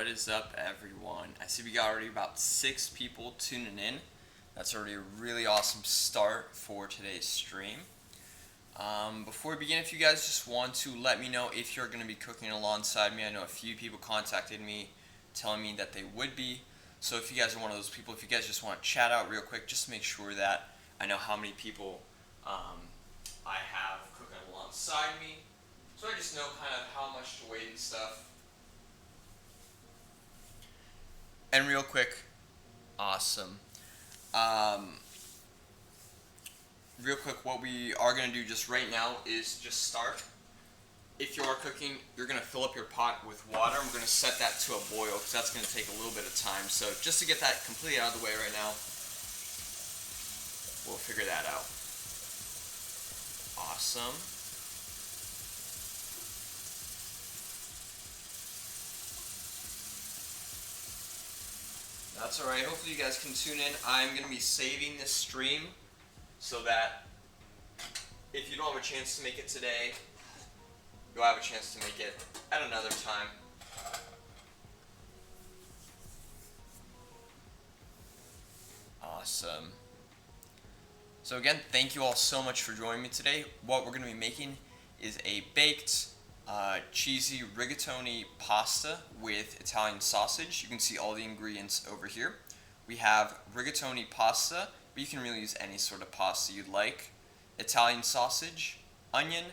What is up, everyone? I see we got already about 6 people tuning in. That's already a really awesome start for today's stream. Before we begin, if you guys just want to let me know if you're going to be cooking alongside me. I know a few people contacted me telling me that they would be. So if you guys are one of those people, if you guys just want to chat out real quick, just to make sure that I know how many people I have cooking alongside me. So I just know kind of how much to wait and stuff. And real quick, awesome. Real quick, what we are going to do just right now is just start. If you are cooking, you're going to fill up your pot with water. I'm going to set that to a boil because that's going to take a little bit of time. So just to get that completely out of the way right now, we'll figure that out. Awesome. That's alright. Hopefully you guys can tune in. I'm going to be saving this stream so that if you don't have a chance to make it today, you'll have a chance to make it at another time. Awesome. So again, thank you all so much for joining me today. What we're going to be making is a baked cheesy rigatoni pasta with Italian sausage. You can see all the ingredients over here. We have rigatoni pasta, but you can really use any sort of pasta you'd like. Italian sausage, onion,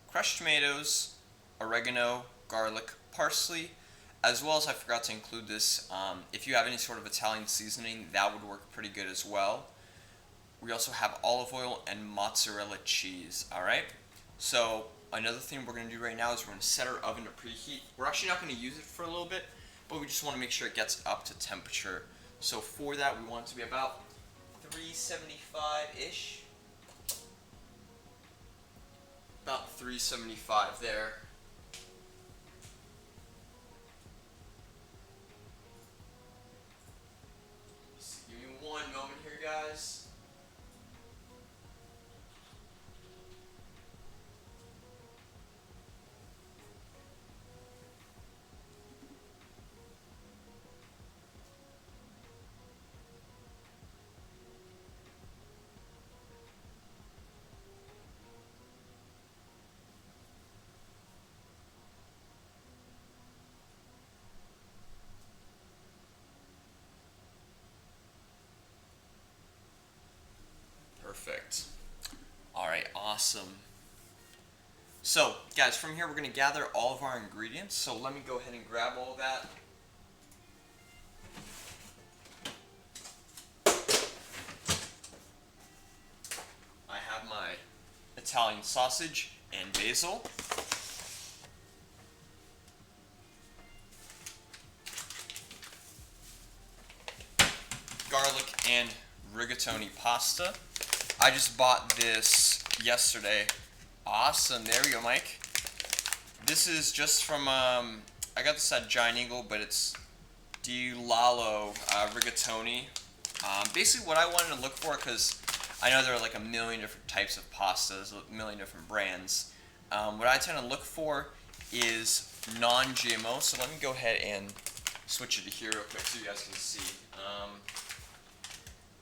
crushed tomatoes, oregano, garlic, parsley, as well as I forgot to include this, if you have any sort of Italian seasoning, that would work pretty good as well. We also have olive oil and mozzarella cheese, alright? So another thing we're going to do right now is we're going to set our oven to preheat. We're actually not going to use it for a little bit, but we just want to make sure it gets up to temperature. So for that, we want it to be about 375-ish. About 375 there. Just give me one moment here, guys. Perfect. Alright, awesome. So, guys, from here we're going to gather all of our ingredients. So let me go ahead and grab all of that. I have my Italian sausage and basil. Garlic and rigatoni pasta. I just bought this yesterday. Awesome. There we go, Mike. This is just from, I got this at Giant Eagle, but it's Di Lalo rigatoni. Basically what I wanted to look for, because I know there are like a million different types of pastas, a million different brands. What I tend to look for is non-GMO. So let me go ahead and switch it to here real quick so you guys can see.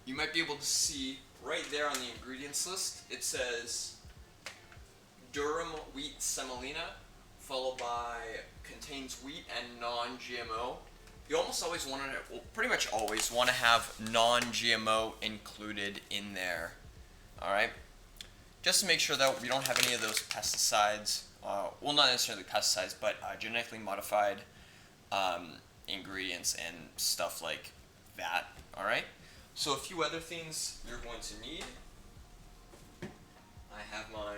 You might be able to see right there on the ingredients list, it says durum wheat semolina, followed by contains wheat and non-GMO. You almost always want to, well, pretty much always want to have non-GMO included in there. Alright? Just to make sure that we don't have any of those pesticides, well, not necessarily pesticides, but genetically modified ingredients and stuff like that. Alright? So a few other things you're going to need. I have my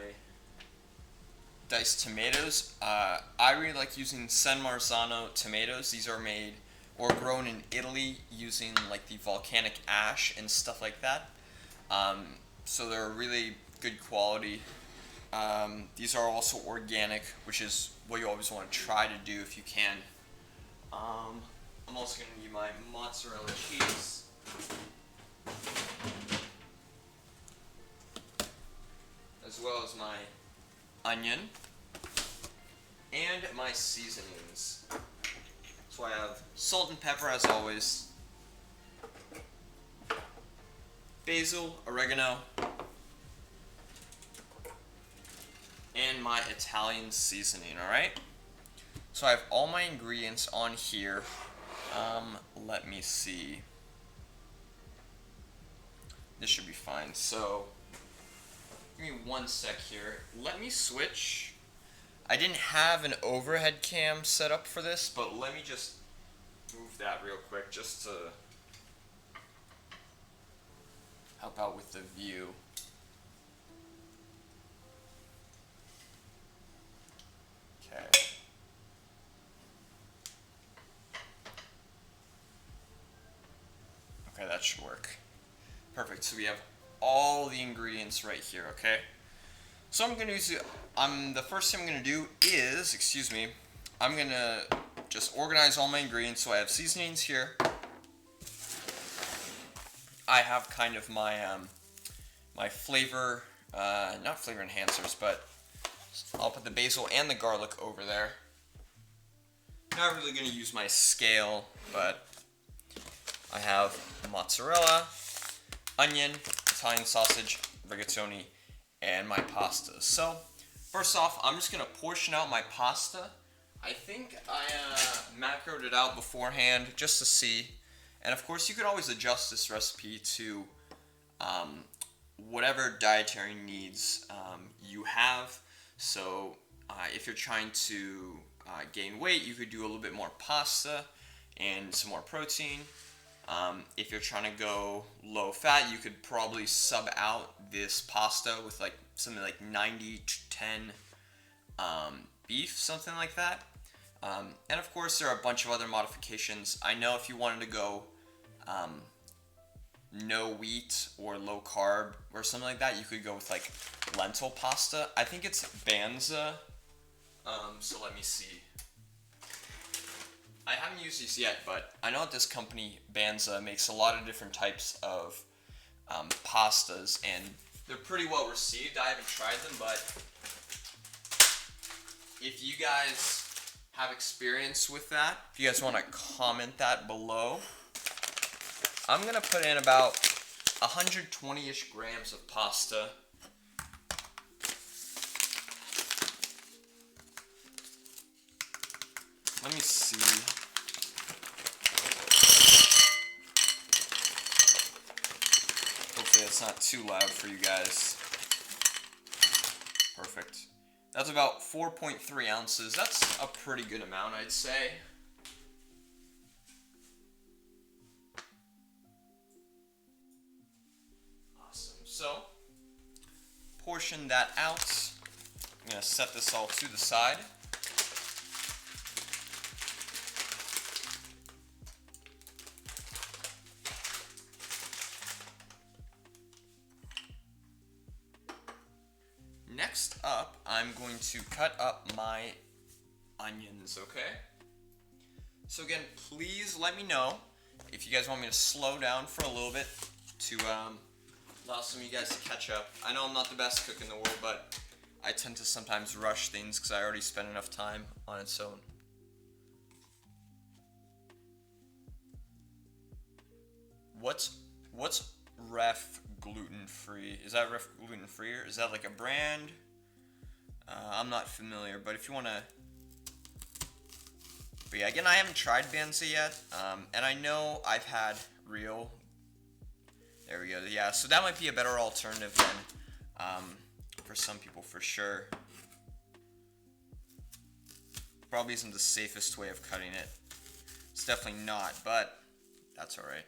diced tomatoes. I really like using San Marzano tomatoes. These are made or grown in Italy using like the volcanic ash and stuff like that. So they're really good quality. These are also organic, which is what you always want to try to do if you can. I'm also going to need my mozzarella cheese. As well as my onion and my seasonings. So I have Salt and pepper as always. Basil, oregano, and my Italian seasoning, alright? So I have all my ingredients on here. Let me see. This should be fine. So, give me one sec here. Let me switch. I didn't have an overhead cam set up for this, but let me just move that real quick just to help out with the view. Okay. Okay, that should work. Perfect. So we have all the ingredients right here, okay? So I'm gonna use the first thing I'm gonna do is, I'm gonna just organize all my ingredients. So I have seasonings here. I have kind of my my flavor, not flavor enhancers, but I'll put the basil and the garlic over there. Not really gonna use my scale, but I have mozzarella, onion, Italian sausage, rigatoni, and my pasta. So, first off, I'm just going to portion out my pasta. I think I macroed it out beforehand just to see. And of course, you could always adjust this recipe to whatever dietary needs you have. So, if you're trying to gain weight, you could do a little bit more pasta and some more protein. If you're trying to go low fat, you could probably sub out this pasta with like something like 90 to 10 beef, something like that. And of course, there are a bunch of other modifications. I know if you wanted to go no wheat or low carb or something like that, you could go with like lentil pasta. I think it's Banza. So let me see. I haven't used these yet, but I know that this company, Banza, makes a lot of different types of pastas, and they're pretty well received. I haven't tried them, but if you guys have experience with that, if you guys want to comment that below, I'm going to put in about 120-ish grams of pasta. Let me see. Hopefully that's not too loud for you guys. Perfect. That's about 4.3 ounces. That's a pretty good amount, I'd say. Awesome. So, portion that out. I'm going to set this all to the side. Next up, I'm going to cut up my onions, okay? So again, please let me know if you guys want me to slow down for a little bit to allow some of you guys to catch up. I know I'm not the best cook in the world, but I tend to sometimes rush things because I already spent enough time on its own. What's Ref gluten-free? Is that Ref gluten-free, or is that like a brand? I'm not familiar, but if you want to... But yeah, again, I haven't tried Banza yet, and I know I've had real... There we go. Yeah, so that might be a better alternative than for some people, for sure. Probably isn't the safest way of cutting it. It's definitely not, but that's alright.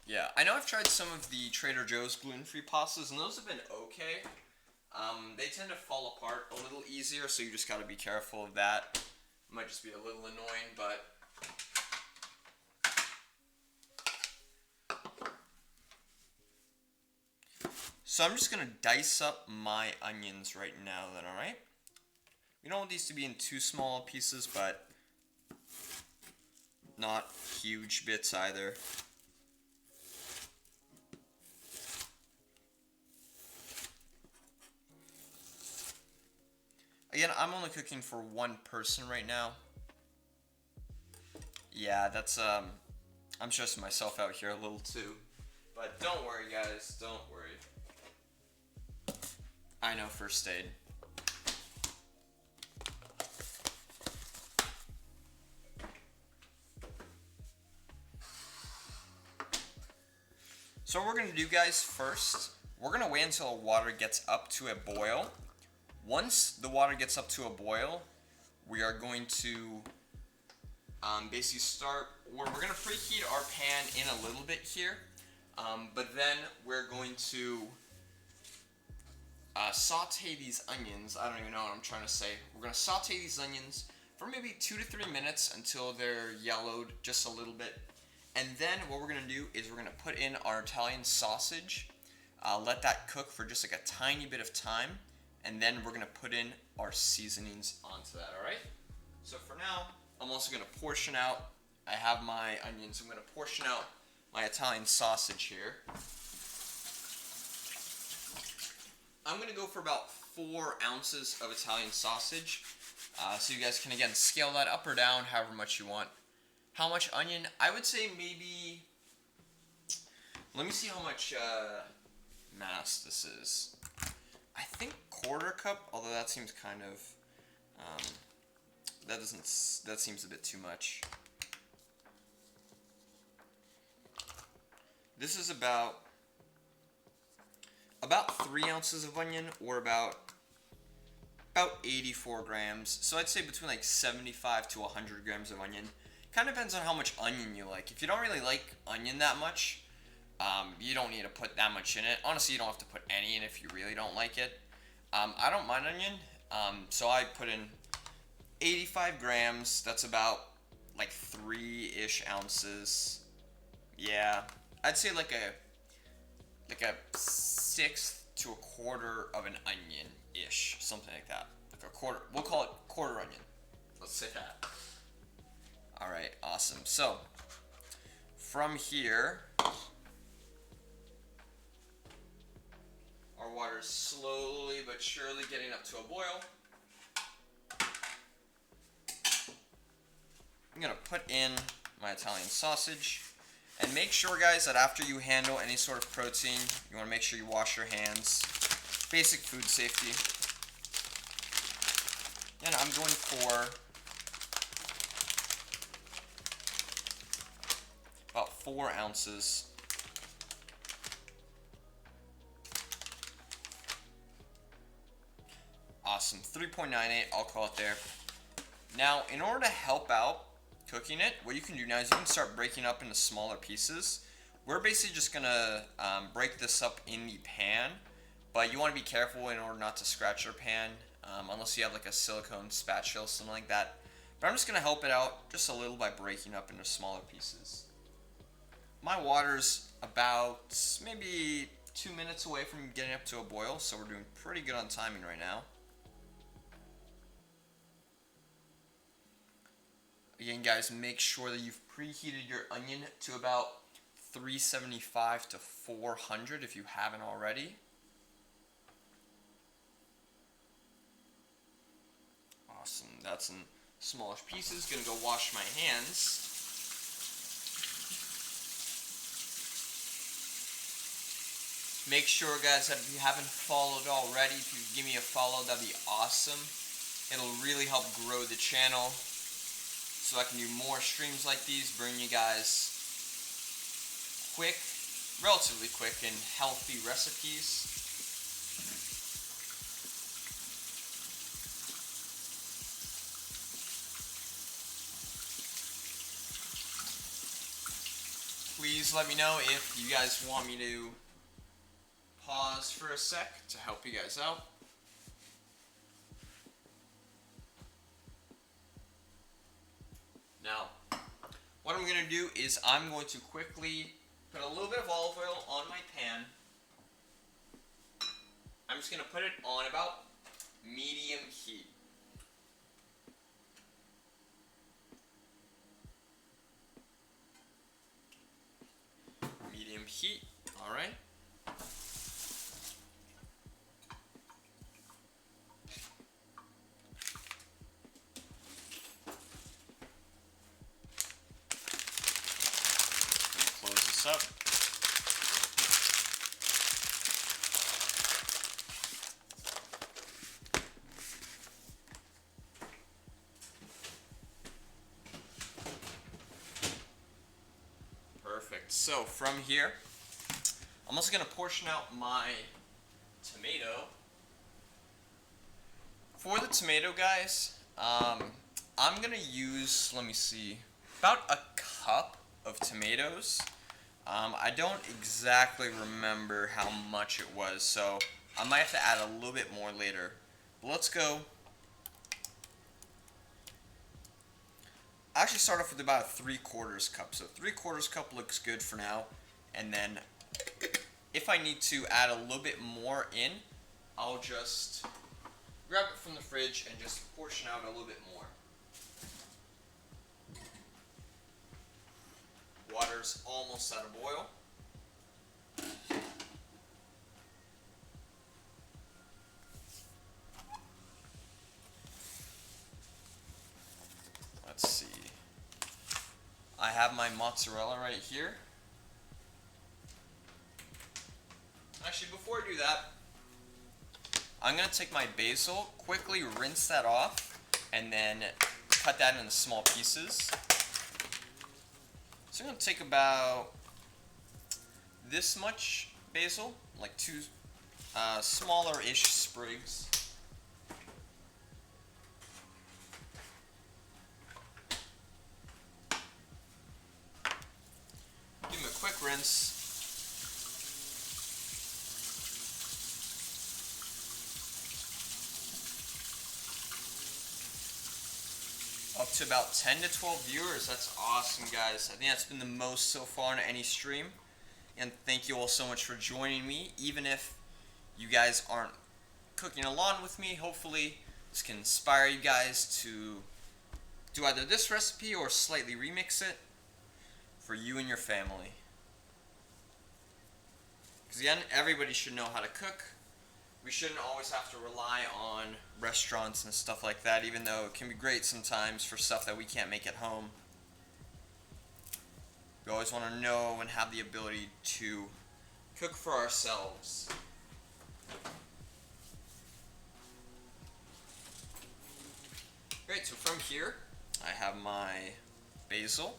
Yeah, I know I've tried some of the Trader Joe's gluten-free pastas, and those have been okay. They tend to fall apart a little easier, so you just gotta be careful of that. It might just be a little annoying, but... So I'm just gonna dice up my onions right now then, alright? We don't want these to be in too small pieces, but not huge bits either. Again, I'm only cooking for one person right now. Yeah, that's I'm stressing myself out here a little too. But don't worry, guys. Don't worry. I know first aid. So what we're going to do, guys, first, we're going to wait until the water gets up to a boil. Once the water gets up to a boil, we are going to basically we're going to preheat our pan in a little bit here, but then we're going to saute these onions. I don't even know what I'm trying to say. We're going to saute these onions for maybe 2 to 3 minutes until they're yellowed just a little bit. And then what we're going to do is we're going to put in our Italian sausage, let that cook for just like a tiny bit of time, and then we're going to put in our seasonings onto that, alright? So for now, I'm also going to portion out, I have my onions, I'm going to portion out my Italian sausage here. I'm going to go for about 4 ounces of Italian sausage, so you guys can again scale that up or down however much you want. How much onion? I would say maybe, let me see how much mass this is. I think 1/4 cup, although that seems kind of, that seems a bit too much. This is about 3 ounces of onion, or about 84 grams. So I'd say between like 75 to 100 grams of onion. Kind of depends on how much onion you like. If you don't really like onion that much, you don't need to put that much in it. Honestly, you don't have to put any in if you really don't like it. I don't mind onion, so I put in 85 grams. That's about like 3-ish ounces. Yeah, I'd say like a 1/6 to 1/4 of an onion-ish, something like that. Like a quarter. We'll call it 1/4 onion. Let's say that. Alright, awesome. So, from here, our water is slowly but surely getting up to a boil. I'm going to put in my Italian sausage. And make sure, guys, that after you handle any sort of protein, you want to make sure you wash your hands. Basic food safety. And I'm going for about 4 ounces. Awesome, 3.98, I'll call it there. Now, in order to help out cooking it, what you can do now is you can start breaking up into smaller pieces. We're basically just gonna break this up in the pan, but you want to be careful in order not to scratch your pan, unless you have like a silicone spatula, something like that. But I'm just gonna help it out just a little by breaking up into smaller pieces. My water's about maybe 2 minutes away from getting up to a boil, so we're doing pretty good on timing right now. Again, guys, make sure that you've preheated your onion to about 375 to 400 if you haven't already. Awesome, that's in smallish pieces. Gonna go wash my hands. Make sure, guys, that if you haven't followed already, if you give me a follow, that'd be awesome. It'll really help grow the channel so I can do more streams like these, bring you guys quick, relatively quick, and healthy recipes. Please let me know if you guys want me to pause for a sec to help you guys out. Now, what I'm going to do is I'm going to quickly put a little bit of olive oil on my pan. I'm just going to put it on about medium heat. Medium heat, alright. So from here, I'm also going to portion out my tomato. For the tomato, guys, I'm going to use, let me see, about a cup of tomatoes. I don't exactly remember how much it was, so I might have to add a little bit more later. But let's go. I actually start off with about a 3/4 cup. So 3/4 cup looks good for now. And then if I need to add a little bit more in, I'll just grab it from the fridge and just portion out a little bit more. Water's almost at a boil. Let's see. I have my mozzarella right here. Actually, before I do that, I'm going to take my basil, quickly rinse that off, and then cut that into small pieces. So I'm going to take about this much basil, like two smaller-ish sprigs. Give them a quick rinse. Up to about 10 to 12 viewers. That's awesome, guys. I think that's been the most so far on any stream. And thank you all so much for joining me. Even if you guys aren't cooking along with me, hopefully this can inspire you guys to do either this recipe or slightly remix it for you and your family. Because again, everybody should know how to cook. We shouldn't always have to rely on restaurants and stuff like that, even though it can be great sometimes for stuff that we can't make at home. We always want to know and have the ability to cook for ourselves. Great, so from here, I have my basil.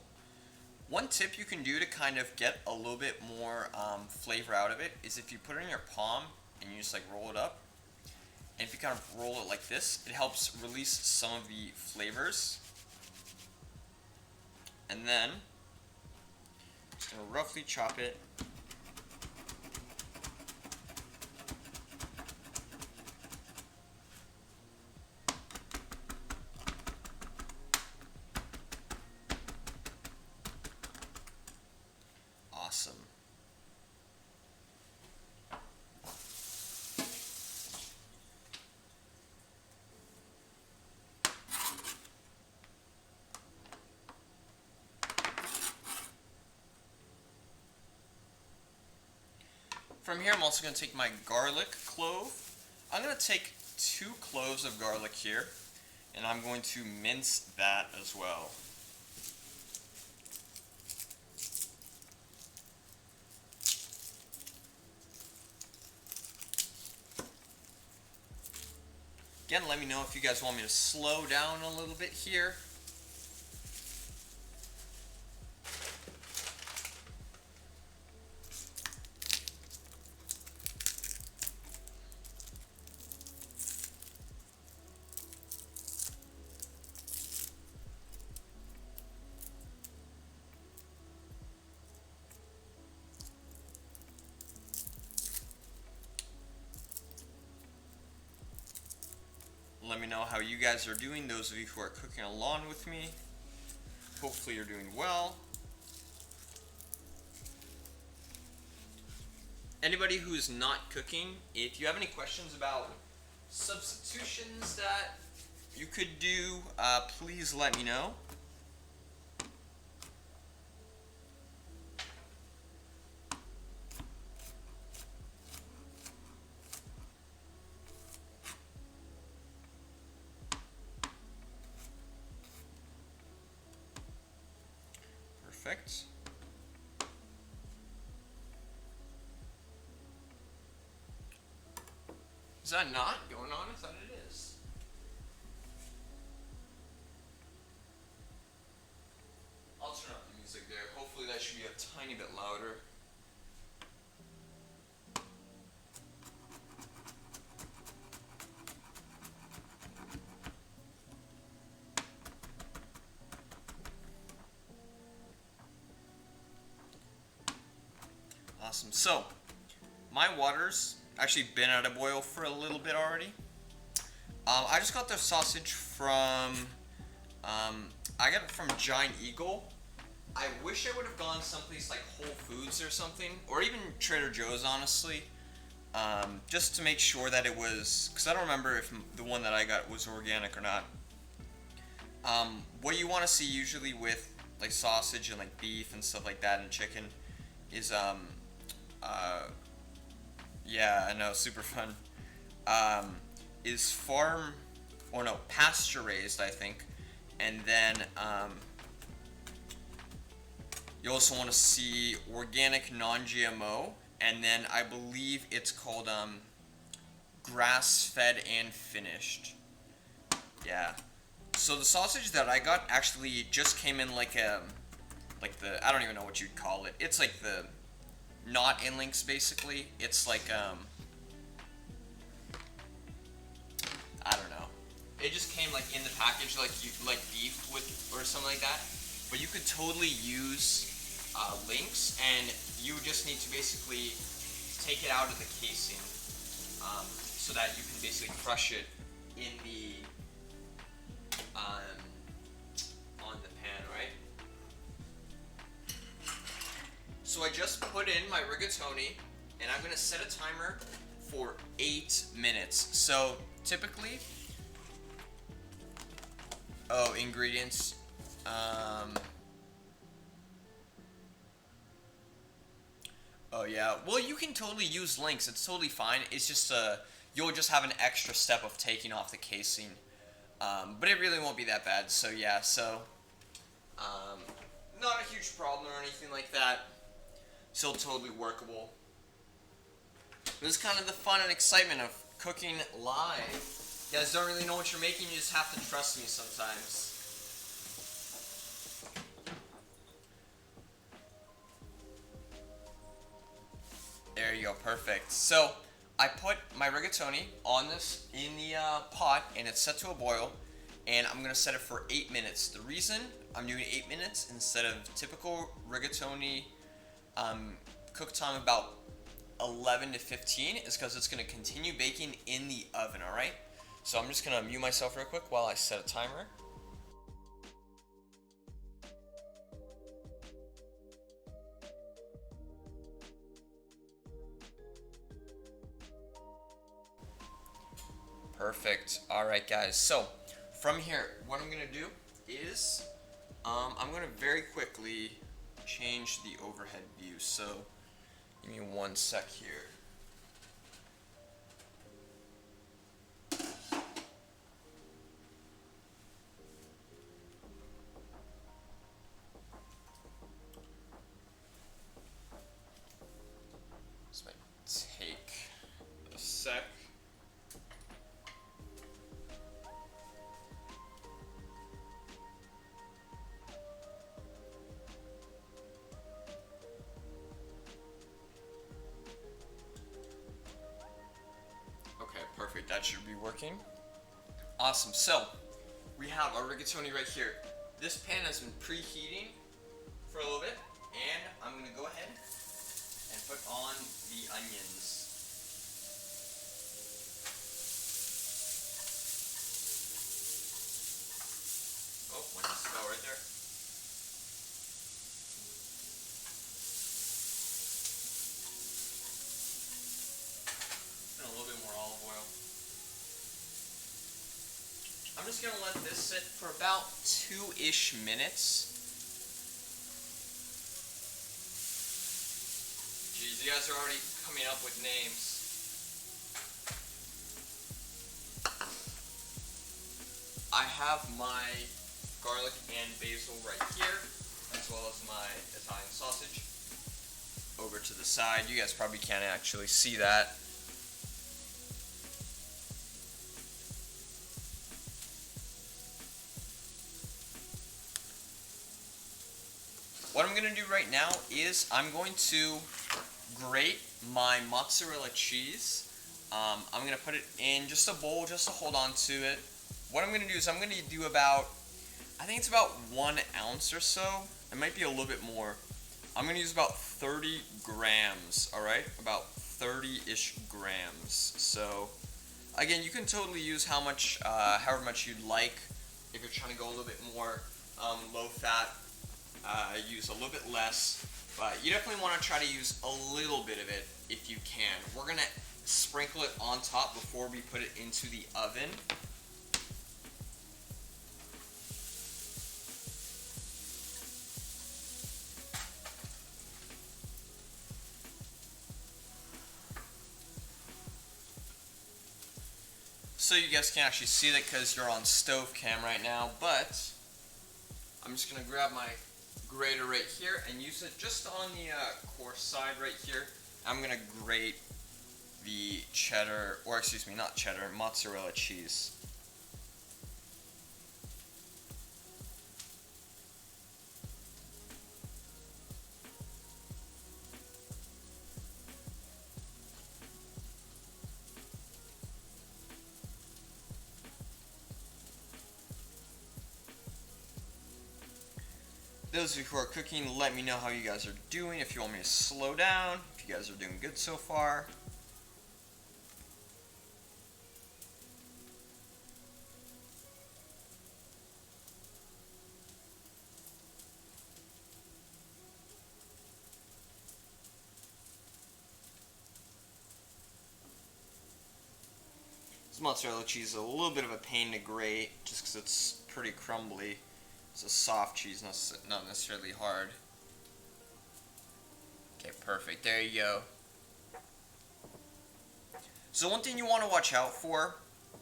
One tip you can do to kind of get a little bit more flavor out of it is if you put it in your palm and you just like roll it up. And if you kind of roll it like this, it helps release some of the flavors. And then, just gonna roughly chop it. Awesome. From here, I'm also going to take my garlic clove. I'm going to take 2 cloves of garlic here, and I'm going to mince that as well. Again, let me know if you guys want me to slow down a little bit here. Let me know how you guys are doing, those of you who are cooking along with me. Hopefully you're doing well. Anybody who is not cooking, if you have any questions about substitutions that you could do, please let me know. Perfect. Is that not going on? I thought it is. I'll turn up the music there. Hopefully that should be a tiny tiny bit louder. Awesome. So, my water's actually been at a boil for a little bit already. I just got the sausage from, I got it from Giant Eagle. I wish I would have gone someplace like Whole Foods or something, or even Trader Joe's, honestly, just to make sure that it was, because I don't remember if the one that I got was organic or not. What you want to see usually with like sausage and like beef and stuff like that and chicken is, yeah, I know, super fun, is pasture raised, I think, and then, you also want to see organic non-GMO, and then I believe it's called grass-fed and finished. Yeah. So the sausage that I got actually just came in like the, I don't even know what you'd call it. It's like the not in links basically. It's like I don't know. It just came like in the package like beef with or something like that. But you could totally use links, and you just need to basically take it out of the casing, so that you can basically crush it in the on the pan, right? So I just put in my rigatoni, and I'm gonna set a timer for 8 minutes. So typically, ingredients. Oh yeah, well you can totally use links, it's totally fine. It's just you'll just have an extra step of taking off the casing, but it really won't be that bad. So yeah, not a huge problem or anything like that. Still totally workable. This is kind of the fun and excitement of cooking live. You guys don't really know what you're making, you just have to trust me sometimes. There you go, perfect. So, I put my rigatoni on this in the pot, and it's set to a boil, and I'm gonna set it for 8 minutes. The reason I'm doing 8 minutes instead of typical rigatoni cook time about 11 to 15 is because it's gonna continue baking in the oven, alright? So I'm just gonna mute myself real quick while I set a timer. Perfect. Alright guys, so from here, what I'm gonna do is I'm gonna very quickly change the overhead view. So give me 1 sec here. This might take a sec. Okay, perfect. That should be working. Awesome. So, we have our rigatoni right here. This pan has been preheating for a little bit, and I'm going to go ahead and put on the onions. Oh, one needs to go right there. And a little bit more olive oil. I'm just going to let this sit for about 2-ish minutes. Jeez, you guys are already coming up with names. I have my garlic and basil right here, as well as my Italian sausage over to the side. You guys probably can't actually see that. what I'm going to do right now is I'm going to grate my mozzarella cheese. I'm going to put it in just a bowl just to hold on to it. What I'm going to do is I'm going to do about, I think it's about 1 ounce or so. It might be a little bit more. I'm going to use about 30 grams, alright? About 30-ish grams. So, again, you can totally use however much you'd like. If you're trying to go a little bit more low fat, use a little bit less. But you definitely want to try to use a little bit of it if you can. We're going to sprinkle it on top before we put it into the oven. So you guys can't actually see that because you're on stove cam right now, but I'm just going to grab my grater right here and use it just on the coarse side right here. I'm going to grate the cheddar, or excuse me, not cheddar, mozzarella cheese. Those of you who are cooking, let me know how you guys are doing. If you want me to slow down, if you guys are doing good so far. This mozzarella cheese is a little bit of a pain to grate just because it's pretty crumbly. It's a soft cheese, not necessarily hard. Okay, perfect. There you go. So one thing you want to watch out for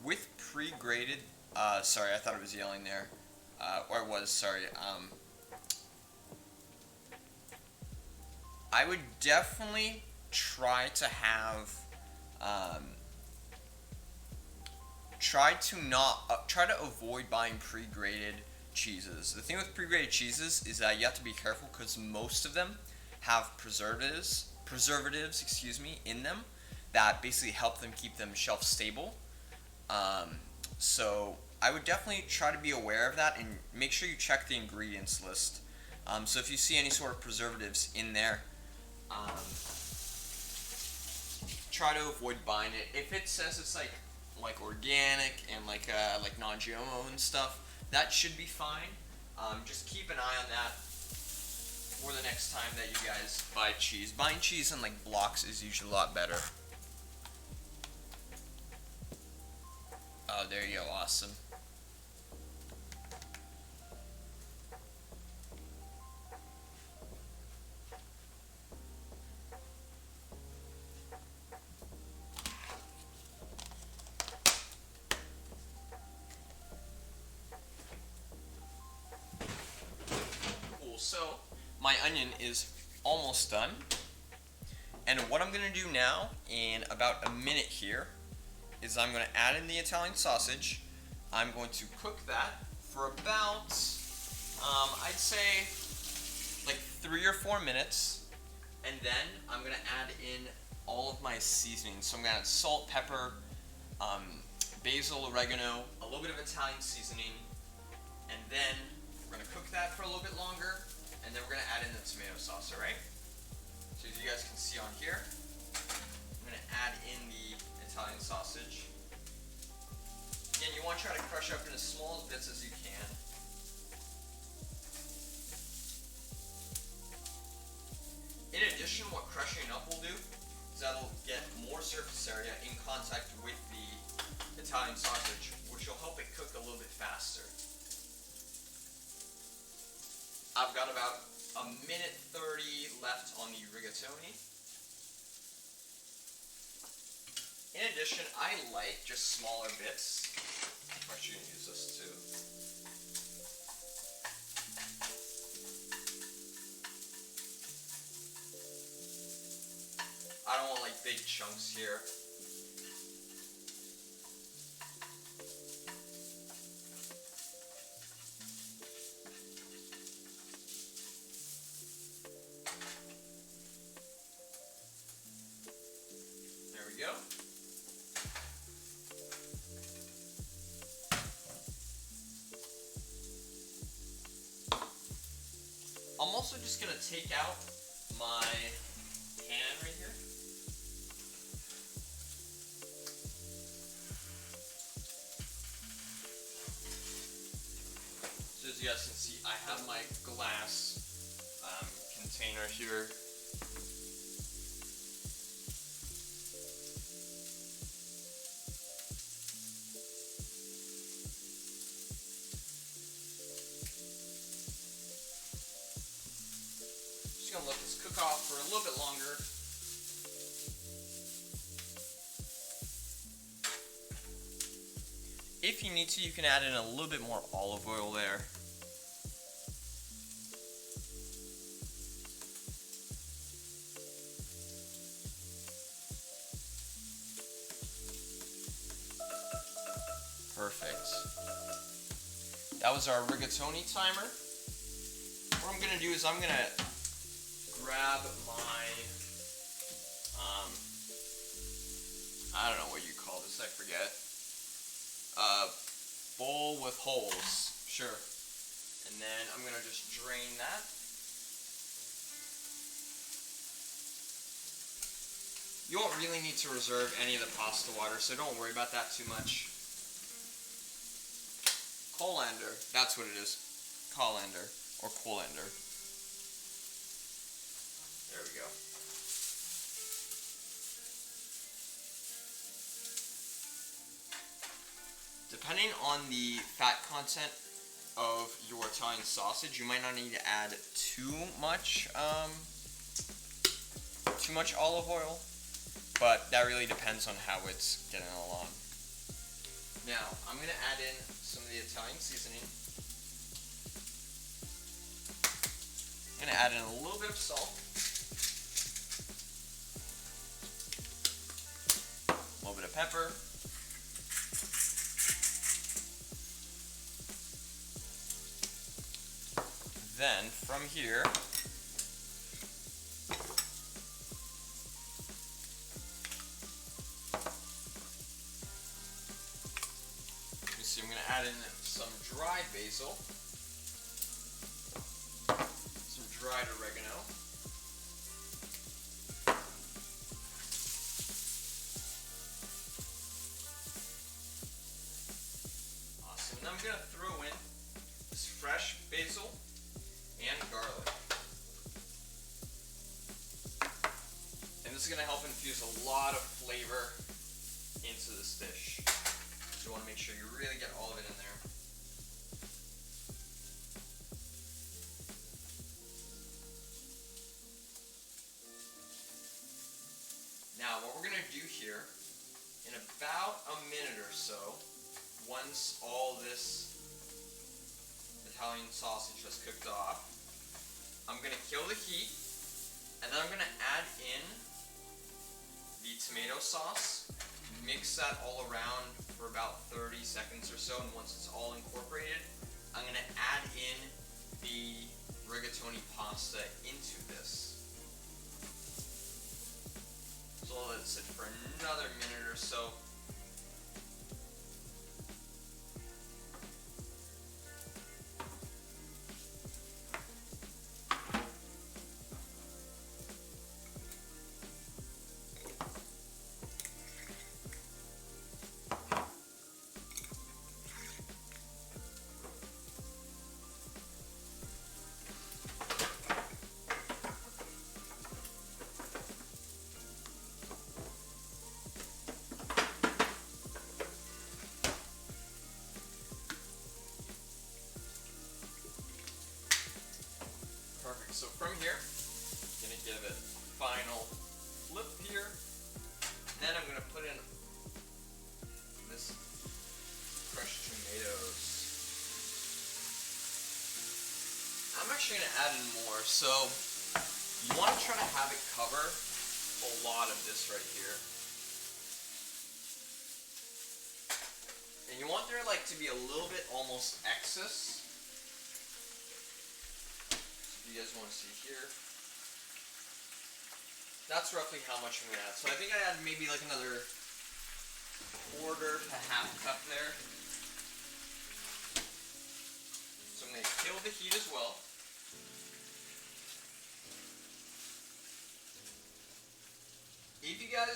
with pre-grated, sorry, I thought it was yelling there. Or it was, sorry. I would definitely try to have, try to avoid buying pre-grated cheeses. The thing with pre-grated cheeses is that you have to be careful because most of them have preservatives, in them that basically help them keep them shelf stable. So I would definitely try to be aware of that and make sure you check the ingredients list. So if you see any sort of preservatives in there, try to avoid buying it. If it says it's like organic and like non-GMO and stuff, that should be fine. Just keep an eye on that for the next time that you guys buy cheese. Buying cheese in like blocks is usually a lot better. Oh, there you go, awesome. So, my onion is almost done. And what I'm going to do now, in about a minute here, is I'm going to add in the Italian sausage. I'm going to cook that for about, I'd say, like 3 or 4 minutes. And then I'm going to add in all of my seasonings. So I'm going to add salt, pepper, basil, oregano, a little bit of Italian seasoning, and then we're going to cook that for a little bit longer. And then we're going to add in the tomato sauce, alright? So as you guys can see on here, I'm going to add in the Italian sausage. Again, you want to try to crush up in as small bits as you can. In addition, what crushing up will do is that'll get more surface area in contact with the Italian sausage, which will help it cook a little bit faster. I've got about a minute 30 left on the rigatoni. In addition, I like just smaller bits. I'm actually going to use this too. I don't want like big chunks here. also just gonna take out my pan right here. So as you guys can see, I have my glass container here. Just gonna let this cook off for a little bit longer. If you need to, you can add in a little bit more olive oil there. Perfect. That was our rigatoni timer. What I'm gonna do is I'm gonna grab my, I don't know what you call this, I forget. Bowl with holes, sure. And then I'm gonna just drain that. You won't really need to reserve any of the pasta water, so don't worry about that too much. Colander, that's what it is. Colander, or colander. There we go. Depending on the fat content of your Italian sausage, you might not need to add too much olive oil, but that really depends on how it's getting along. Now, I'm going to add in some of the Italian seasoning. I'm going to add in a little bit of salt, a little bit of pepper, then from here, you see I'm going to add in some dried basil, some dried oregano, awesome, and I'm going to throw in this fresh basil and garlic. And this is going to help infuse a lot of flavor into this dish. So you want to make sure you really get all of it in there. Now what we're going to do here, in about a minute or so, once all this Italian sausage has cooked off, I'm going to kill the heat, and then I'm going to add in the tomato sauce, mix that all around for about 30 seconds or so, and once it's all incorporated, I'm going to add in the rigatoni pasta into this. So I'll let it sit for another minute or so. Perfect. So from here, I'm going to give it a final flip here. Then I'm going to put in this crushed tomatoes. I'm actually going to add in more. So you want to try to have it cover a lot of this right here. And you want there like to be a little bit almost excess. You guys want to see here. That's roughly how much I'm going to add. So I think I add maybe like another quarter to half cup there. So I'm going to kill the heat as well.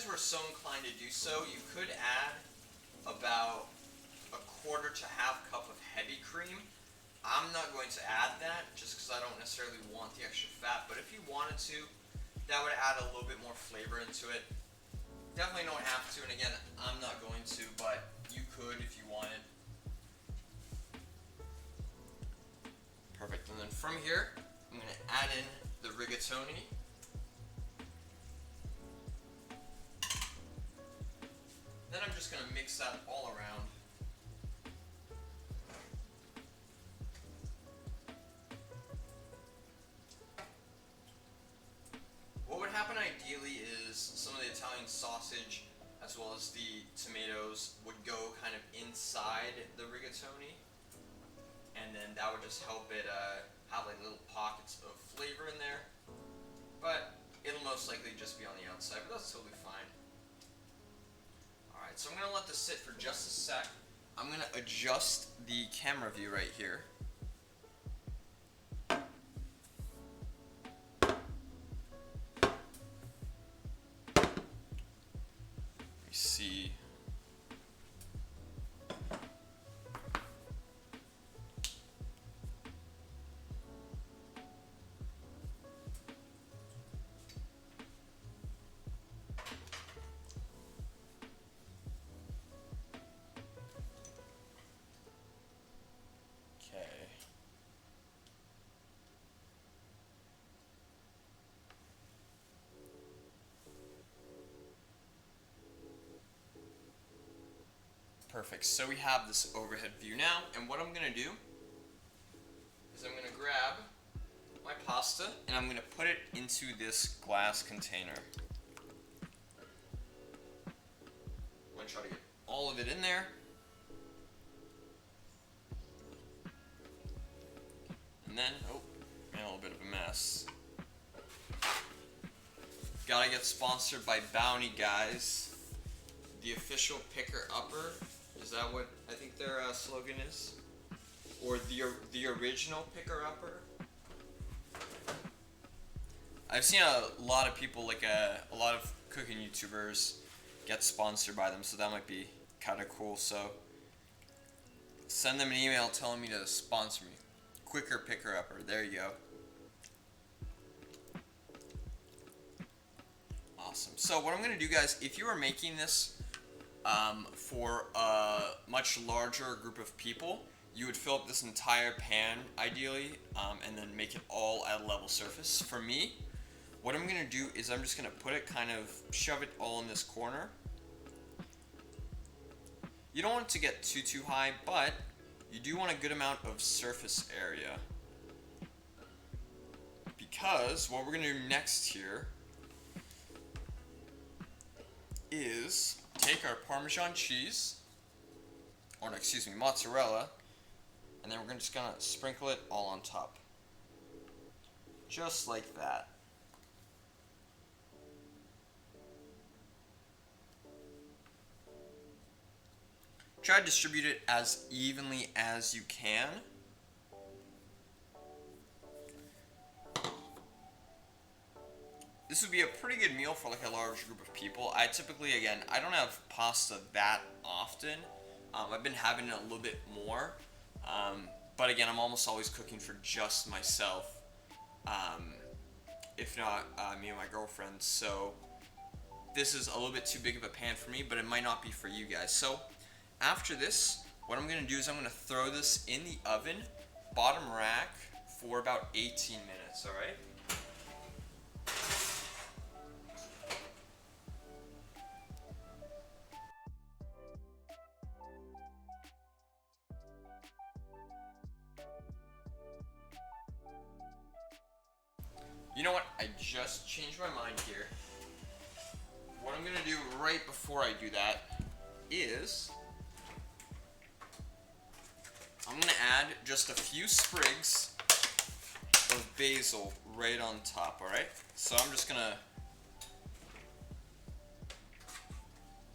were so inclined to do so, you could add about a quarter to half cup of heavy cream. I'm not going to add that just because I don't necessarily want the extra fat, but if you wanted to, that would add a little bit more flavor into it. Definitely don't have to, and again, I'm not going to, but you could if you wanted. Perfect, and then from here, I'm going to add in the rigatoni. Then I'm just going to mix that all around. What would happen ideally is some of the Italian sausage as well as the tomatoes would go kind of inside the rigatoni, and then that would just help it have like little pockets of flavor in there, but it'll most likely just be on the outside, but that's totally fine. Alright, so I'm going to let this sit for just a sec. I'm going to adjust the camera view right here. See. Okay. Perfect, so we have this overhead view now, and what I'm going to do is I'm going to grab my pasta and I'm going to put it into this glass container. I'm going to try to get all of it in there. And then, oh, made a little bit of a mess. Gotta get sponsored by Bounty, guys. The official picker-upper. Is that what I think their slogan is? Or the original picker-upper? I've seen a lot of people, like a lot of cooking YouTubers, get sponsored by them, so that might be kind of cool. So send them an email telling me to sponsor me. Quicker picker-upper. There you go. Awesome. So what I'm going to do, guys, if you are making this for a much larger group of people, you would fill up this entire pan, ideally, and then make it all at a level surface. For me, what I'm going to do is I'm just going to put it shove it all in this corner. You don't want it to get too high, but you do want a good amount of surface area. Because what we're going to do next here is take our Parmesan cheese, or excuse me, mozzarella, and then we're just gonna sprinkle it all on top. Just like that. Try to distribute it as evenly as you can. This would be a pretty good meal for like a large group of people. I typically, again, I don't have pasta that often. I've been having it a little bit more. But again, I'm almost always cooking for just myself. If not, me and my girlfriend. So this is a little bit too big of a pan for me, but it might not be for you guys. So after this, what I'm going to do is I'm going to throw this in the oven, bottom rack, for about 18 minutes, alright? You know what? I just changed my mind here. What I'm going to do right before I do that is I'm going to add just a few sprigs of basil right on top, alright? So I'm just going to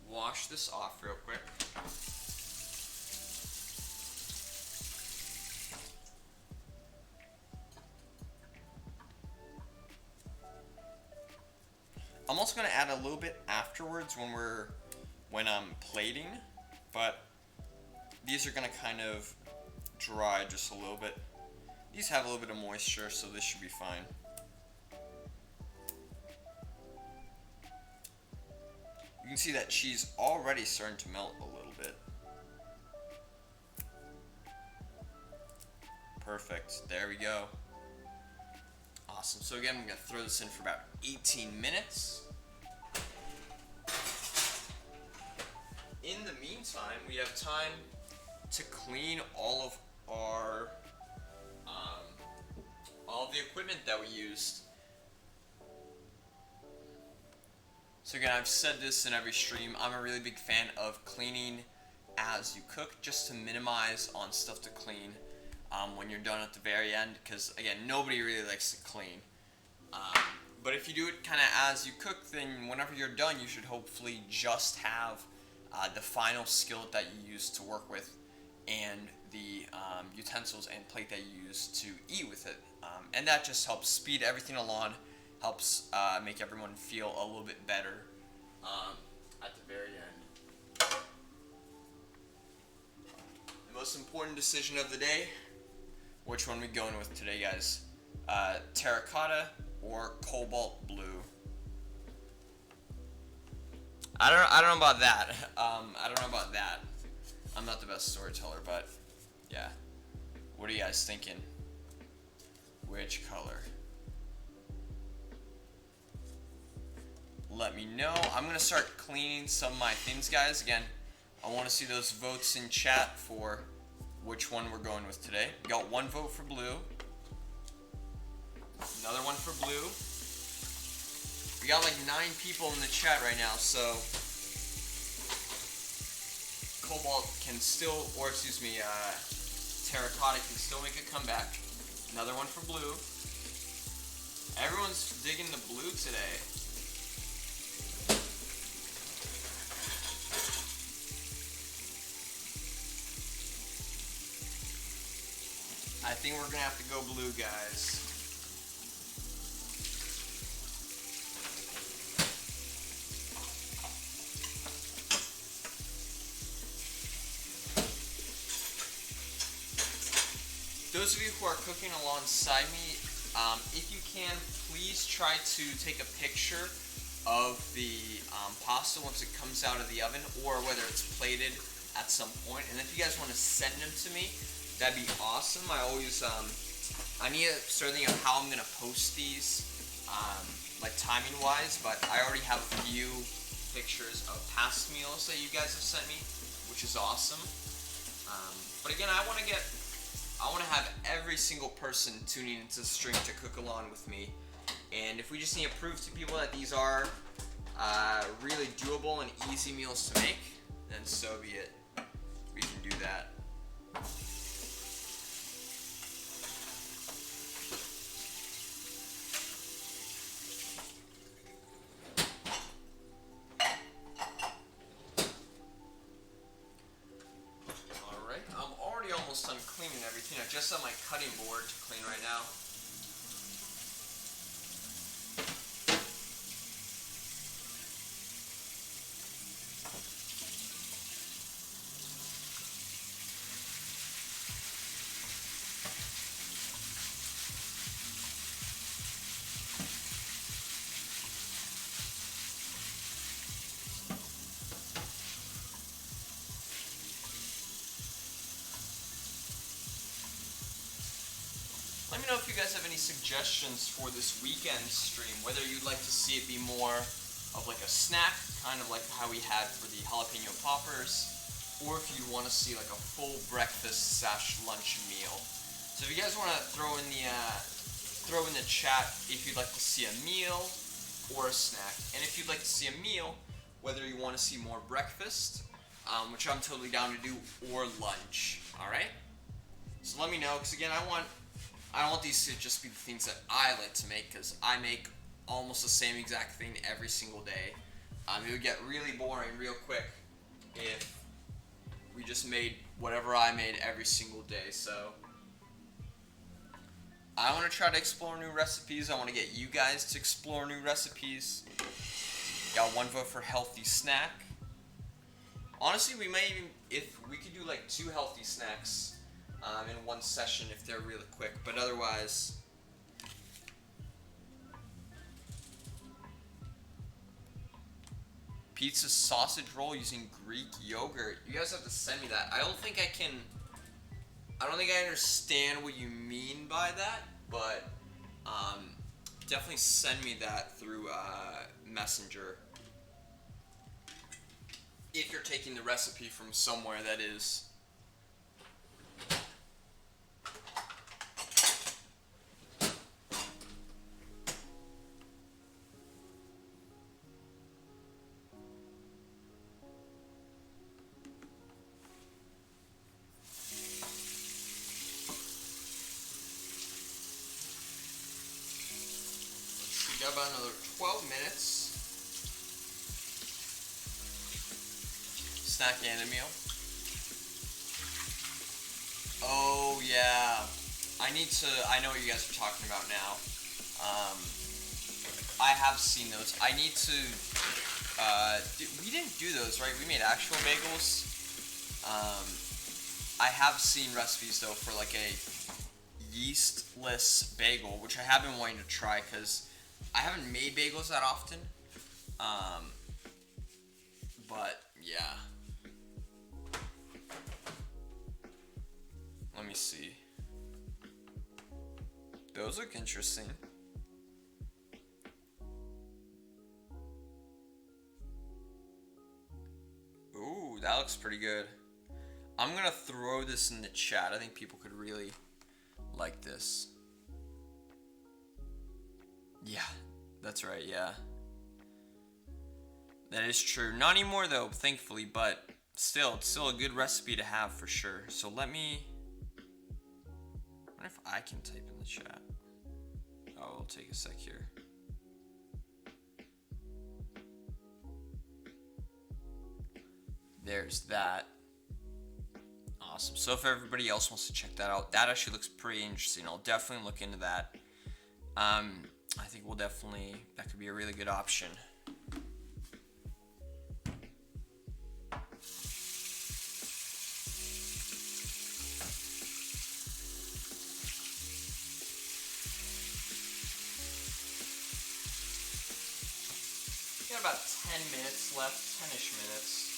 wash this off real quick. I'm also also gonna add a little bit afterwards when I'm plating, but these are gonna kind of dry just a little bit. These have a little bit of moisture, so this should be fine. You can see that cheese already starting to melt a little bit. Perfect, there we go. Awesome, so again, I'm gonna throw this in for about 18 minutes. In the meantime, we have time to clean all of our, all of the equipment that we used. So again, I've said this in every stream, I'm a really big fan of cleaning as you cook, just to minimize on stuff to clean when you're done at the very end, because again, nobody really likes to clean. But if you do it kind of as you cook, then whenever you're done, you should hopefully just have the final skillet that you use to work with, and the utensils and plate that you use to eat with it. And that just helps speed everything along, helps make everyone feel a little bit better at the very end. The most important decision of the day, which one we going with today, guys? Terracotta or cobalt blue? I don't know about that. I don't know about that. I'm not the best storyteller, but yeah. What are you guys thinking? Which color? Let me know. I'm gonna start cleaning some of my things, guys. Again, I want to see those votes in chat for which one we're going with today. We got one vote for blue. Another one for blue. We got like 9 people in the chat right now, so cobalt can still, or excuse me, terracotta can still make a comeback. Another one for blue. Everyone's digging the blue today. I think we're gonna have to go blue, guys. Those of you who are cooking alongside me, if you can, please try to take a picture of the pasta once it comes out of the oven, or whether it's plated at some point. And if you guys want to send them to me, that'd be awesome. I always, I need to start thinking of how I'm gonna post these, like timing wise, but I already have a few pictures of past meals that you guys have sent me, which is awesome. But again, I want to have every single person tuning into the stream to cook along with me. And if we just need to prove to people that these are really doable and easy meals to make, then so be it. We can do that. Done cleaning everything. I just have my cutting board to clean right now. Let me know if you guys have any suggestions for this weekend stream, whether you'd like to see it be more of like a snack, kind of like how we had for the jalapeno poppers, or if you want to see like a full breakfast / lunch meal. So if you guys want to throw in the chat if you'd like to see a meal or a snack, and if you'd like to see a meal, whether you want to see more breakfast, which I'm totally down to do, or lunch. All right. So let me know, because again, I don't want these to just be the things that I like to make, because I make almost the same exact thing every single day. It would get really boring real quick if we just made whatever I made every single day. So I want to try to explore new recipes. I want to get you guys to explore new recipes. Got one vote for healthy snack. Honestly, we may even, if we could do like 2 healthy snacks in one session if they're really quick, but otherwise. Pizza sausage roll using Greek yogurt. You guys have to send me that. I don't think I understand what you mean by that, but definitely send me that through Messenger. If you're taking the recipe from somewhere, that is. We got about another 12 minutes. Snack and a meal. Oh yeah, I know what you guys are talking about now. I have seen those. I need to, we didn't do those, right? We made actual bagels. I have seen recipes though for like a yeastless bagel, which I have been wanting to try because I haven't made bagels that often. But yeah. Let me see. Those look interesting. Ooh, that looks pretty good. I'm gonna throw this in the chat. I think people could really like this. Yeah, that's right, yeah. That is true. Not anymore though, thankfully, but still, it's still a good recipe to have for sure. So let me... I wonder if I can type in the chat. Oh, it'll take a sec here. There's that. Awesome. So if everybody else wants to check that out, that actually looks pretty interesting. I'll definitely look into that. I think that could be a really good option. Got about 10 minutes left, 10-ish minutes.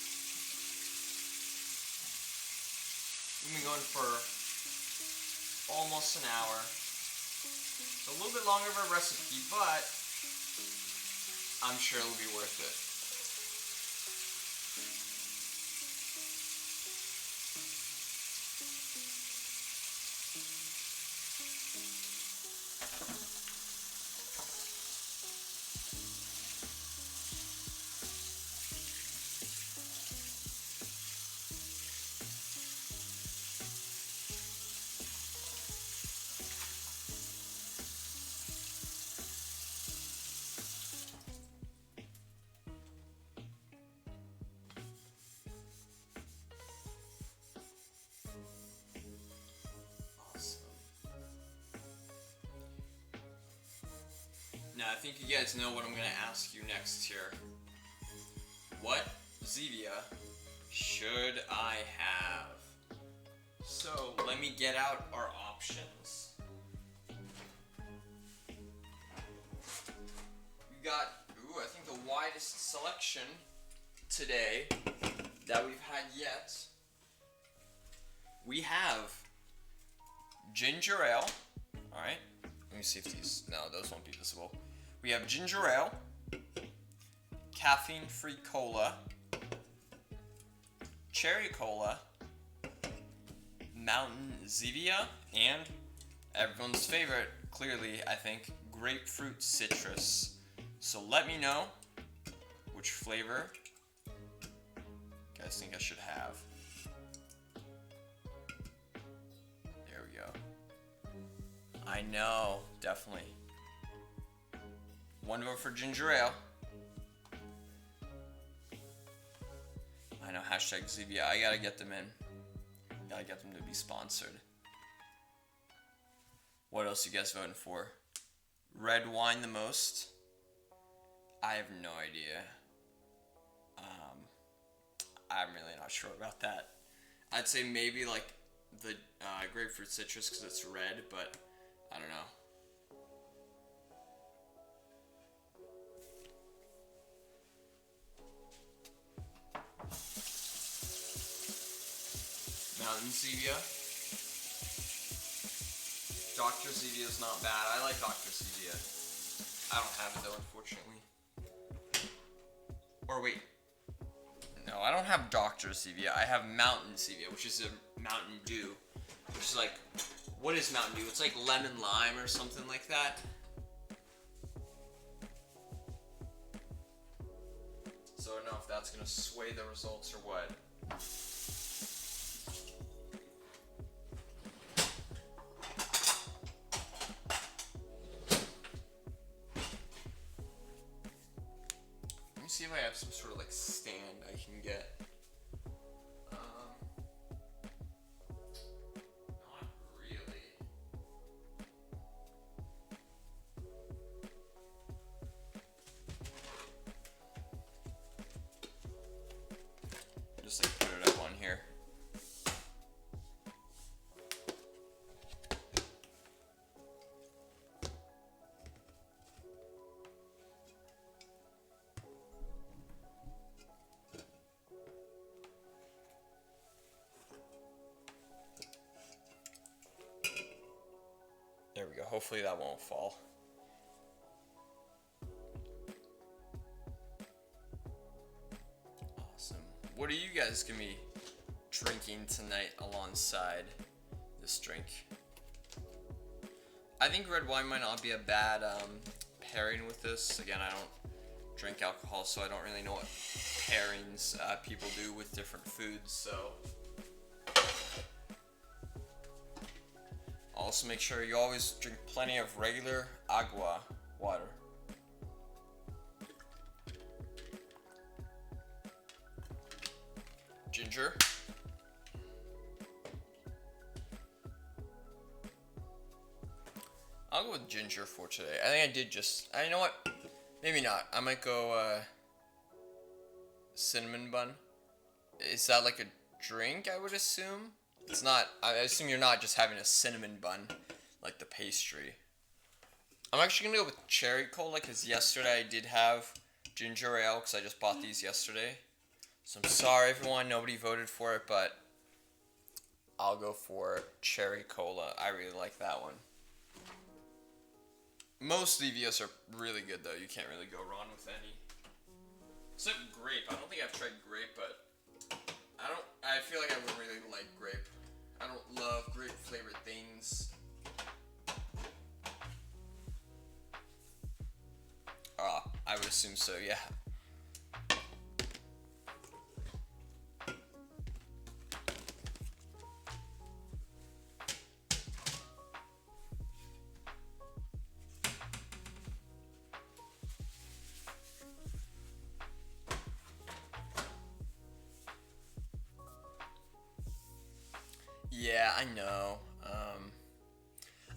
We've been going for almost an hour. It's a little bit longer of a recipe, but I'm sure it'll be worth it. Now, I think you guys know what I'm going to ask you next here. What Zevia should I have? So, let me get out our options. We got, I think the widest selection today that we've had yet. We have ginger ale. Alright. Let me see if these... No, those won't be visible. We have ginger ale, caffeine-free cola, cherry cola, Mountain Zevia, and everyone's favorite, clearly, I think, grapefruit citrus. So let me know which flavor you guys think I should have. There we go. I know, definitely. One vote for ginger ale. I know, hashtag Zevia. I gotta get them in. Gotta get them to be sponsored. What else you guys voting for? Red wine the most? I have no idea. I'm really not sure about that. I'd say maybe like the grapefruit citrus because it's red, but I don't know. Mountain Stevia. Dr. Stevia is not bad. I like Dr. Stevia. I don't have it though, unfortunately. Or wait. No, I don't have Dr. Stevia. I have Mountain Stevia, which is a Mountain Dew. Which is like, what is Mountain Dew? It's like lemon lime or something like that. So I don't know if that's gonna sway the results or what. Let me see if I have some sort of like stand I can get. Not really. Just like put it up on here. There we go. Hopefully that won't fall. Awesome. What are you guys gonna be drinking tonight alongside this drink? I think red wine might not be a bad pairing with this. Again, I don't drink alcohol, so I don't really know what pairings people do with different foods. So also make sure you always drink plenty of regular agua, water. Ginger. I'll go with ginger for today. I think I did just, you know what? Maybe not. I might go cinnamon bun. Is that like a drink, I would assume? It's not, I assume you're not just having a cinnamon bun, like the pastry. I'm actually going to go with cherry cola, because yesterday I did have ginger ale, because I just bought these yesterday. So I'm sorry everyone, nobody voted for it, but I'll go for cherry cola. I really like that one. Most Stevias are really good though, you can't really go wrong with any. Except grape, I don't think I've tried grape, but I feel like I wouldn't really like grape. I don't love grape flavored things. I would assume so, yeah. Yeah, I know.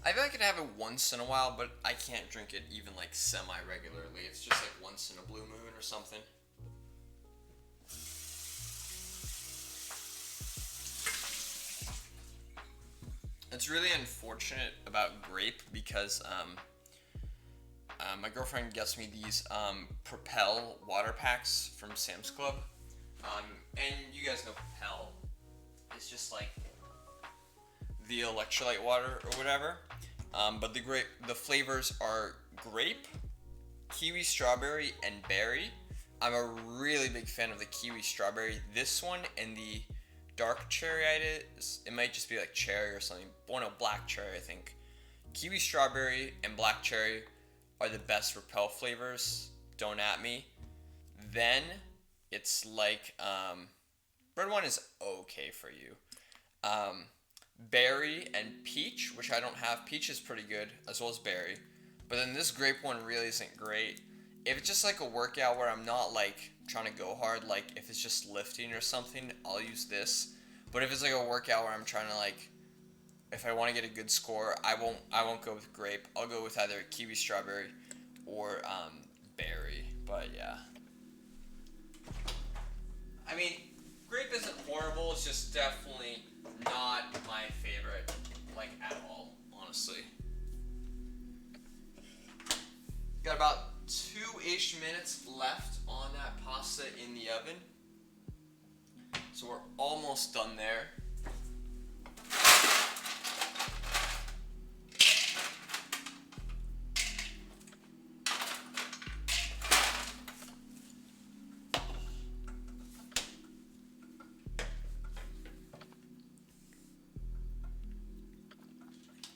I feel like I could have it once in a while, but I can't drink it even like semi-regularly. It's just like once in a blue moon or something. It's really unfortunate about grape because my girlfriend gets me these Propel water packs from Sam's Club. And you guys know Propel. It's just like the electrolyte water or whatever. But the flavors are grape, kiwi strawberry, and berry. I'm a really big fan of the kiwi strawberry. This one and the dark cherry, it might just be like cherry or something. Oh no, black cherry, I think. Kiwi strawberry and black cherry are the best Repel flavors. Don't at me. Then it's like red one is okay for you. Berry and peach, which I don't have. Peach is pretty good, as well as berry. But then this grape one really isn't great. If it's just like a workout where I'm not like trying to go hard, like if it's just lifting or something, I'll use this. But if it's like a workout where I'm trying to like, if I want to get a good score, I won't go with grape. I'll go with either kiwi strawberry or berry. But yeah. I mean, Grape isn't horrible, it's just definitely not my favorite, like, at all, honestly. Got about 2-ish minutes left on that pasta in the oven. So we're almost done there.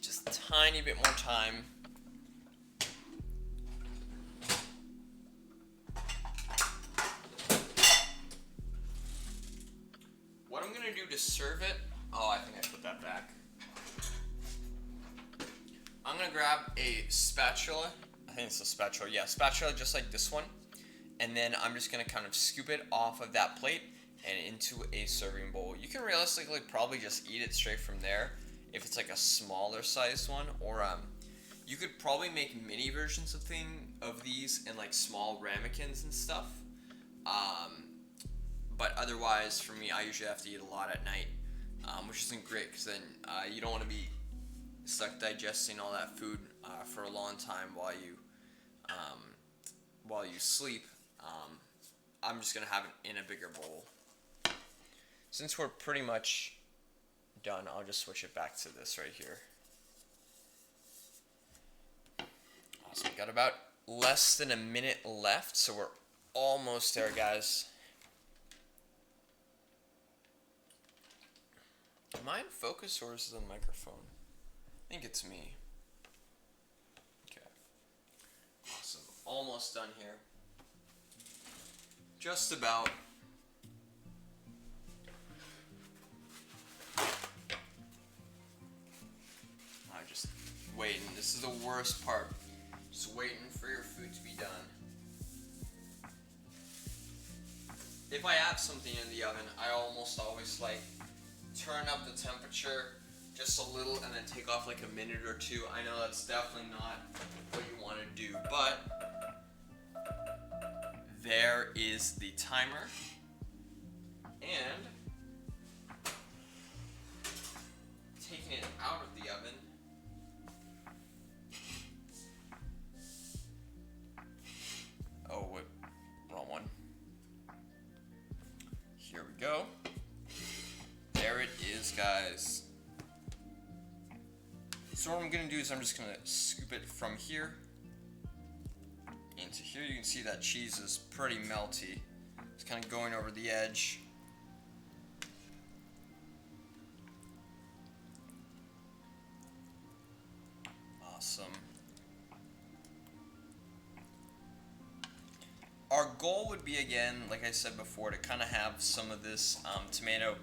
Just a tiny bit more time. What I'm gonna do to serve it, oh, I think I put that back. I'm gonna grab a spatula. I think it's a spatula. Yeah, spatula just like this one. And then I'm just gonna kind of scoop it off of that plate and into a serving bowl. You can realistically probably just eat it straight from there if it's like a smaller sized one, or you could probably make mini versions of these in like small ramekins and stuff. But otherwise, for me, I usually have to eat a lot at night, which isn't great because then you don't want to be stuck digesting all that food for a long time while you sleep. I'm just gonna have it in a bigger bowl. Since we're pretty much done, I'll just switch it back to this right here. Awesome. Got about less than a minute left, so we're almost there, guys. Am I in focus or is it the microphone? I think it's me. Okay. Awesome. Almost done here. Just about. I'm just waiting. This is the worst part. Just waiting for your food to be done. If I have something in the oven, I almost always like turn up the temperature just a little and then take off like a minute or two. I know that's definitely not what you want to do, but there is the timer. And taking it out of the oven, oh wait, wrong one. Here we go. There it is, guys. So what I'm gonna do is I'm just gonna scoop it from here into here. You can see that cheese is pretty melty. It's kind of going over the edge. Awesome. Our goal would be, again, like I said before, to kind of have some of this tomato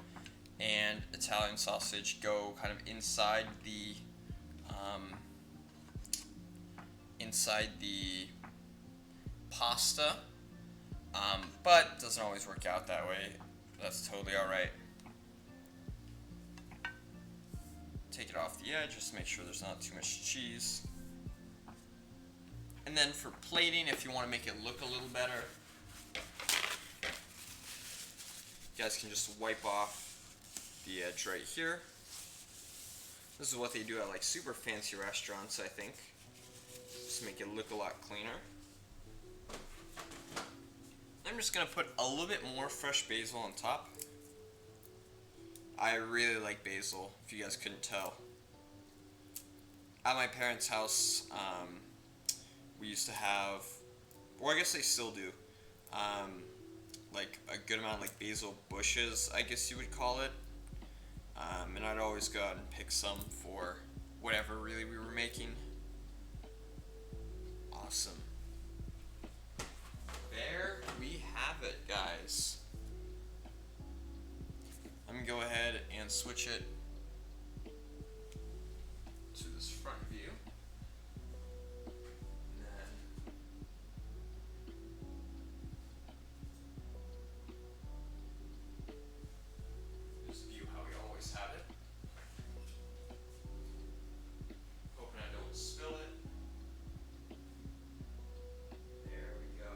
and Italian sausage go kind of inside the pasta, but it doesn't always work out that way. That's totally alright. Take it off the edge, just to make sure there's not too much cheese. And then for plating, if you want to make it look a little better, you guys can just wipe off the edge right here. This is what they do at like super fancy restaurants, I think. Just make it look a lot cleaner. I'm just gonna put a little bit more fresh basil on top. I really like basil, if you guys couldn't tell. At my parents' house, we used to have, or I guess they still do, like a good amount of like basil bushes, I guess you would call it. And I'd always go out and pick some for whatever really we were making. Awesome. There we have it, guys. Let me go ahead and switch it to this front view. And then just view how we always have it. Hoping I don't spill it. There we go.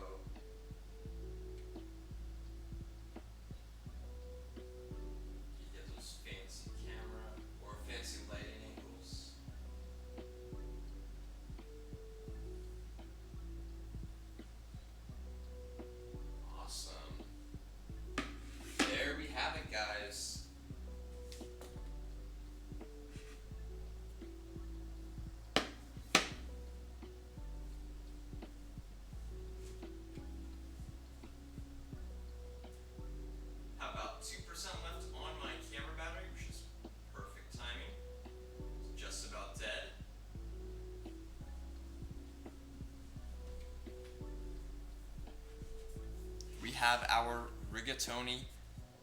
have our rigatoni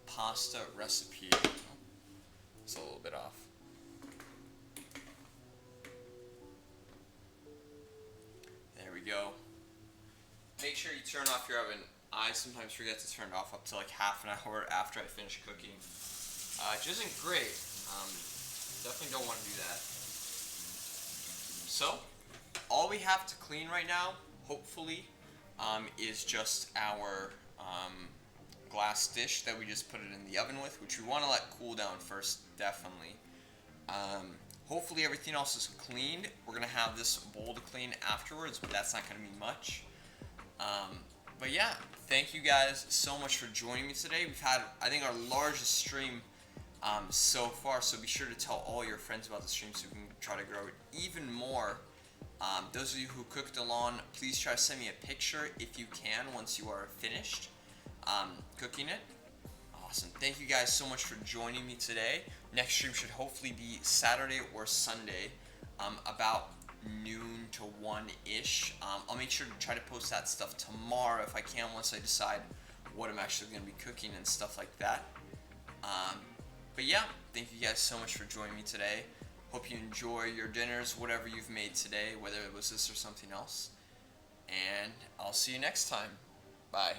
pasta recipe. It's a little bit off. There we go. Make sure you turn off your oven. I sometimes forget to turn it off up to like half an hour after I finish cooking. Which isn't great. Definitely don't want to do that. So, all we have to clean right now, hopefully, is just our glass dish that we just put it in the oven with, which we want to let cool down first, definitely. Hopefully everything else is cleaned. We're going to have this bowl to clean afterwards, but that's not going to be much. But yeah, thank you guys so much for joining me today. We've had, I think, our largest stream so far, so be sure to tell all your friends about the stream so we can try to grow it even more. Those of you who cooked along, please try to send me a picture if you can once you are finished cooking it. Awesome. Thank you guys so much for joining me today. Next stream should hopefully be Saturday or Sunday, about noon to 1-ish. I'll make sure to try to post that stuff tomorrow if I can, once I decide what I'm actually going to be cooking and stuff like that. But yeah, thank you guys so much for joining me today. Hope you enjoy your dinners, whatever you've made today, whether it was this or something else. And I'll see you next time. Bye.